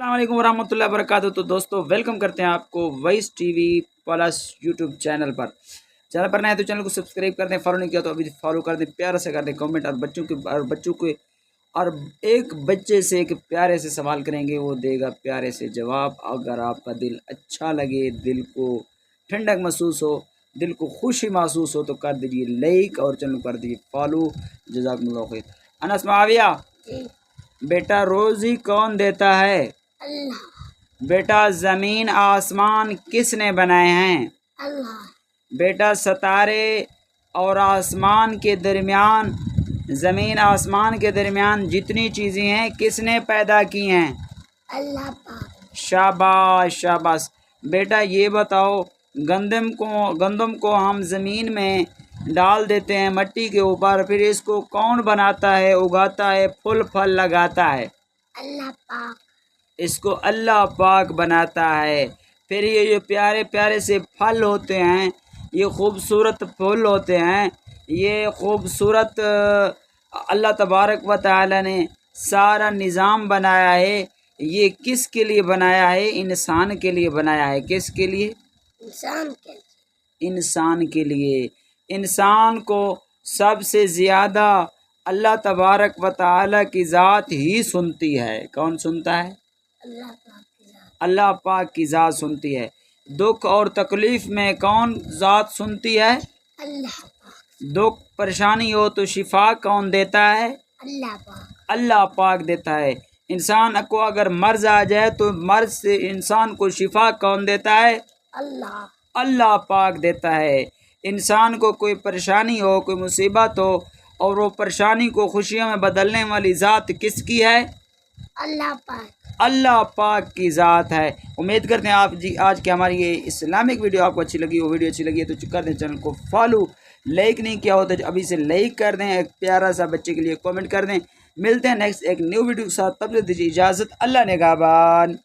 السلام علیکم ورحمۃ اللہ وبرکاتہ۔ تو دوستو ویلکم کرتے ہیں آپ کو voice TV plus YouTube channel پر نئے تو چینل کو سبسکرائب کر دیں، فالو نہیں کیا تو ابھی فالو کر دیں، پیارے سے کر دیں کامنٹ، اور ایک بچے سے ایک پیارے سے سوال کریں گے، وہ دے گا پیارے سے جواب۔ اگر آپ کا دل اچھا لگے، دل کو ٹھنڈک محسوس ہو، دل کو خوشی محسوس ہو تو کر دیجیے لائک اور چینل کو کر دیجیے فالو۔ جزاکم اللہ خیر۔ انس معاویہ، بیٹا روزی کون دیتا ہے؟ اللہ۔ بیٹا زمین آسمان کس نے بنائے ہیں؟ اللہ۔ بیٹا ستارے اور آسمان کے درمیان، زمین آسمان کے درمیان جتنی چیزیں ہیں کس نے پیدا کی ہیں؟ اللہ پاک۔ شاباش شاباش۔ بیٹا یہ بتاؤ، گندم کو ہم زمین میں ڈال دیتے ہیں مٹی کے اوپر، پھر اس کو کون بناتا ہے، اگاتا ہے، پھل لگاتا ہے؟ اللہ پاک۔ اس کو اللہ پاک بناتا ہے۔ پھر یہ پیارے پیارے سے پھل ہوتے ہیں، یہ خوبصورت پھول ہوتے ہیں، یہ خوبصورت اللہ تبارک و تعالی نے سارا نظام بنایا ہے۔ یہ کس کے لیے بنایا ہے؟ انسان کے لیے بنایا ہے۔ کس کے لیے؟ انسان کے لیے۔ انسان کے لیے۔ انسان کو سب سے زیادہ اللہ تبارک و تعالی کی ذات ہی سنتی ہے۔ کون سنتا ہے؟ اللہ پاک کی ذات۔ اللہ پاک کی ذات سنتی ہے۔ دکھ اور تکلیف میں کون ذات سنتی ہے؟ اللہ پاک۔ دکھ پریشانی ہو تو شفا کون دیتا ہے؟ اللہ پاک۔ اللہ پاک دیتا ہے۔ انسان کو اگر مرض آ جائے تو مرض سے انسان کو شفا کون دیتا ہے؟ اللہ۔ اللہ پاک دیتا ہے۔ انسان کو کوئی پریشانی ہو، کوئی مصیبت ہو اور وہ پریشانی کو خوشیوں میں بدلنے والی ذات کس کی ہے؟ اللہ پاک۔ اللہ پاک کی ذات ہے۔ امید کرتے ہیں آپ آج کی ہماری یہ اسلامک ویڈیو آپ کو اچھی لگی، وہ ویڈیو اچھی لگی ہے تو کر دیں چینل کو فالو، لائک نہیں کیا ہو تو ابھی سے لائک کر دیں، ایک پیارا سا بچے کے لیے کامنٹ کر دیں۔ ملتے ہیں نیکسٹ ایک نیو ویڈیو کے ساتھ، تب تک دیجیے اجازت، اللہ نگہبان۔